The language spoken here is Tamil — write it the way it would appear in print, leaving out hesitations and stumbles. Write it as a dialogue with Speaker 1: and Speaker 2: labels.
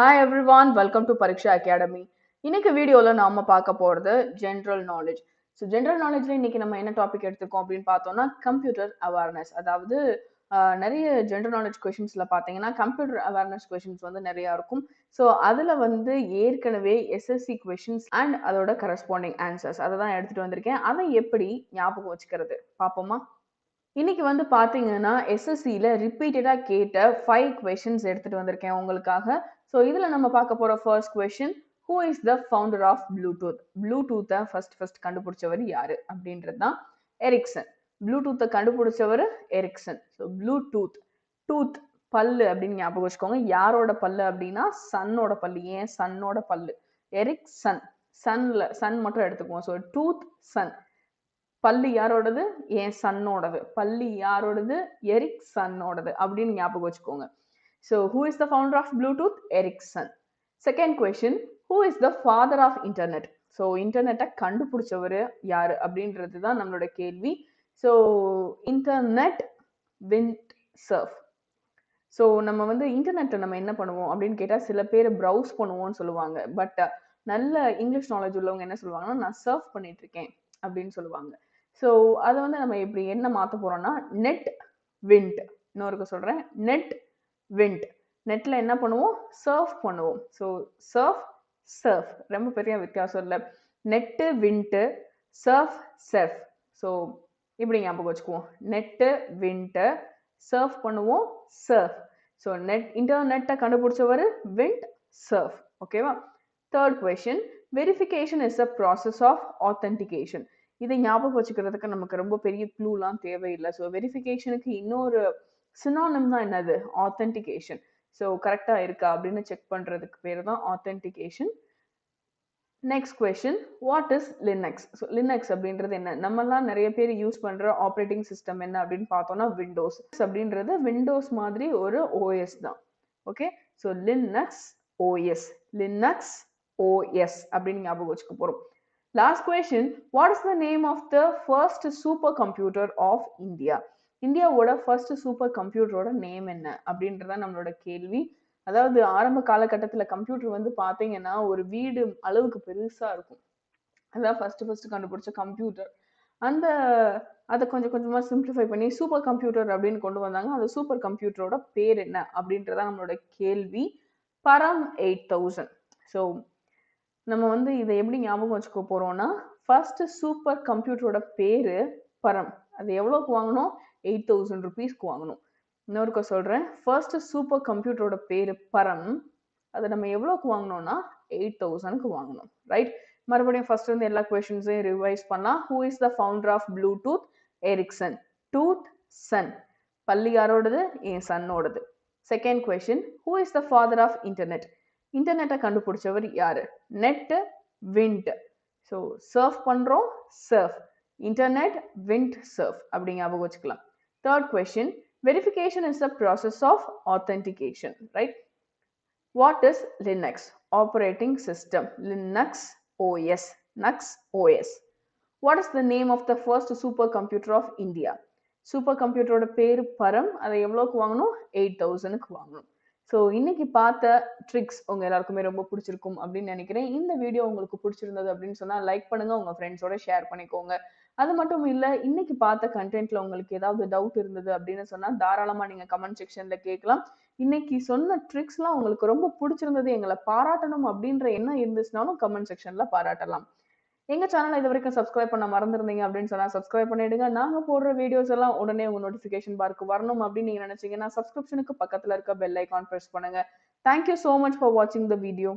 Speaker 1: Hi everyone, welcome to Pariksha Academy. இன்னைக்கு வீடியோல நாம பார்க்க போறது ஜெனரல் நாலேஜ். ஜெனரல் நாலேஜ்ல இன்னைக்கு நம்ம என்ன டாபிக் எடுத்துக்கோம் அப்படின்னு பார்த்தோம்னா கம்ப்யூட்டர் அவேர்னஸ். அதாவது நிறைய ஜெனரல் நாலேஜ் கொஷின்ஸ்ல பார்த்தீங்கன்னா கம்ப்யூட்டர் அவேர்னஸ் கொஷின்ஸ் வந்து நிறைய இருக்கும். ஸோ அதுல வந்து ஏற்கனவே எஸ்எஸ்சி கொஷின்ஸ் அண்ட் அதோட கரஸ்பாண்டிங் ஆன்சர்ஸ் அதை தான் எடுத்துட்டு வந்திருக்கேன். அதை எப்படி ஞாபகம் வச்சுக்கிறது பார்ப்போமா? இன்னைக்கு வந்து பாத்தீங்கன்னா எஸ்எஸ்சியில ரிப்பீட்டடா கேட்ட 5 கொஷின்ஸ் எடுத்துட்டு வந்திருக்கேன் உங்களுக்காக. ஸோ இதுல நம்ம பார்க்க போற first question, who is the founder of Bluetooth? ப்ளூடூத்தை ஃபர்ஸ்ட் கண்டுபிடிச்சவர் யாரு அப்படின்றது தான். எரிக்சன். ப்ளூடூத்தை கண்டுபிடிச்சவர் எரிக்சன். ஸோ ப்ளூடூத், டூத் பல்லு அப்படின்னு ஞாபகம் வச்சுக்கோங்க. யாரோட பல்லு அப்படின்னா சன்னோட பல்லு. ஏன் சன்னோட பல்லு? எரிக்சன். சன் மட்டும் எடுத்துக்குவோம். ஸோ டூத் சன். பள்ளி யாரோடது? என் சன்னோடது. பள்ளி யாரோடது? எரிக் சன்னோடது அப்படின்னு ஞாபகம் வச்சுக்கோங்க. So who is the founder of Bluetooth? Ericsson. Second question, who is the father of internet? So இன்டர்நெட்டை கண்டுபிடிச்சவர் யாரு அப்படின்றது தான் நம்மளோட கேள்வி. So internet Vint Cerf. So நம்ம வந்து இன்டர்நெட்டை நம்ம என்ன பண்ணுவோம் அப்படின்னு கேட்டால் சில பேர் ப்ரௌஸ் பண்ணுவோம்னு சொல்லுவாங்க. பட் நல்ல இங்கிலீஷ் நாலேஜ் உள்ளவங்க என்ன சொல்லுவாங்கன்னா நான் சர்ஃப் பண்ணிட்டு இருக்கேன் அப்படின்னு சொல்லுவாங்க. ஸோ அதை வந்து நம்ம இப்படி என்ன மாற்ற போறோம்னா நெட் விண்ட். இன்னொருக்கு சொல்றேன், நெட் விண்ட். நெட்ல என்ன பண்ணுவோம்? சர்ஃப் பண்ணுவோம். ஸோ சர்ஃப் சர்ஃப் ரொம்ப பெரிய வித்தியாசம் இல்லை. Net Vint, surf surf. So இப்படி ஞாபகம் வச்சுக்குவோம். நெட்டு விண்ட்டு, சர்ஃப் பண்ணுவோம் சர்ஃப். ஸோ இன்டர்நெட்டை கண்டுபிடிச்சவர் விண்ட் சர்ஃப். ஓகேவா? Third question, verification is a process of authentication. இதை ஞாபகம் வச்சுக்கிறதுக்கு நமக்கு ரொம்ப பெரிய க்ளூலாம் தேவையில்லை. ஸோ வெரிஃபிகேஷனுக்கு இன்னொரு சினானிம் தான் என்னது? ஆத்தென்டிகேஷன். ஸோ கரெக்டாக இருக்கா அப்படின்னு செக் பண்ணுறதுக்கு பேர் தான் authentication. Next question, what is Linux? So Linux அப்படின்றது என்ன? நம்மலாம் நிறைய பேர் யூஸ் பண்ணுற ஆப்ரேட்டிங் சிஸ்டம் என்ன அப்படின்னு பார்த்தோம்னா விண்டோஸ். அப்படின்றது விண்டோஸ் மாதிரி ஒரு ஓஎஸ் தான். Okay, so Linux OS. Linux OS அப்படின்னு ஞாபகம் வச்சுக்க போகிறோம். Last question, what is the name of the first supercomputer of India? இந்தியாவோட ஃபர்ஸ்ட் சூப்பர் கம்ப்யூட்டரோட நேம் என்ன அப்படின்றத நம்மளோட கேள்வி. அதாவது ஆரம்ப காலகட்டத்தில் கம்ப்யூட்டர் வந்து பார்த்தீங்கன்னா ஒரு வீடு அளவுக்கு பெருசா இருக்கும். அதான் ஃபர்ஸ்ட் கண்டுபிடிச்ச கம்ப்யூட்டர். அந்த அதை கொஞ்சம் கொஞ்சமா சிம்பிளிஃபை பண்ணி சூப்பர் கம்ப்யூட்டர் அப்படின்னு கொண்டு வந்தாங்க. அந்த சூப்பர் கம்ப்யூட்டரோட பேர் என்ன அப்படின்றத நம்மளோட கேள்வி. பரம் 8000. ஸோ நம்ம வந்து இதை எப்படி ஞாபகம் வச்சுக்க போறோம்னா ஃபர்ஸ்ட் சூப்பர் கம்ப்யூட்டரோட பேரு பரம். அது எவ்வளோக்கு வாங்கணும்? 8000 ருபீஸ்க்கு வாங்கணும். இன்னொருக்க சொல்றேன், ஃபர்ஸ்ட் சூப்பர் கம்ப்யூட்டரோட பேரு பரம். அதை நம்ம எவ்வளோக்கு வாங்கணும்னா 8000க்கு வாங்கணும். ரைட்? மறுபடியும் ஃபர்ஸ்ட் வந்து எல்லா கொஸ்டின்ஸையும் ரிவைஸ் பண்ணலாம். Who is the founder of Bluetooth? Ericsson. Tooth Sun. பள்ளி யாரோடது? என் சன்னோடது. Second question, who is the father of internet? இன்டர்நெட்டை கண்டுபிடிச்சவர் யாரு? Net Vint. ஸோ சர்ஃப் பண்றோம் சர்ஃப். இன்டர்நெட் விண்ட் சர்ஃப் அப்படி ஞாபகம் வச்சுக்கலாம். Third question, verification is the process of authentication. Right? What is Linux? Operating system. Linux OS. நக்ஸ் OS. What is the name of the first super computer of India? Super கம்ப்யூட்டரோட பேரு பரம். அதை எவ்வளோக்கு வாங்கணும்? 8000க்கு வாங்கணும். ஸோ இன்னைக்கு பார்த்த ட்ரிக்ஸ் உங்க எல்லாருக்குமே ரொம்ப பிடிச்சிருக்கும் அப்படின்னு நினைக்கிறேன். இந்த வீடியோ உங்களுக்கு பிடிச்சிருந்தது அப்படின்னு சொன்னா லைக் பண்ணுங்க, உங்க ஃப்ரெண்ட்ஸோட ஷேர் பண்ணிக்கோங்க. அது மட்டும் இல்ல, இன்னைக்கு பார்த்த கண்டென்ட்ல உங்களுக்கு ஏதாவது டவுட் இருந்தது அப்படின்னு சொன்னா தாராளமா நீங்க கமெண்ட் செக்ஷன்ல கேட்கலாம். இன்னைக்கு சொன்ன ட்ரிக்ஸ்லாம் உங்களுக்கு ரொம்ப பிடிச்சிருந்தது, எங்களை பாராட்டணும் அப்படின்ற எண்ணம் இருந்துச்சுனாலும் கமெண்ட் செக்ஷன்ல பாராட்டலாம். எங்க சேனலை இது வரைக்கும் சப்ஸ்கிரைப் பண்ண மறந்துருந்தீங்க அப்படின்னு சொன்னா சப்ஸ்கிரைப் பண்ணிடுங்க. நாங்க போடுற வீடியோஸ் எல்லாம் உடனே உங்க நோட்டிபிகேஷன் பார்க்கு வரணும் அப்படின்னு நீங்க நினைச்சீங்கன்னா சப்ஸ்கிரிப்ஷனுக்கு பக்கத்துல இருக்க பெல் ஐகான் பிரஸ் பண்ணுங்க. Thank you so much for watching the video.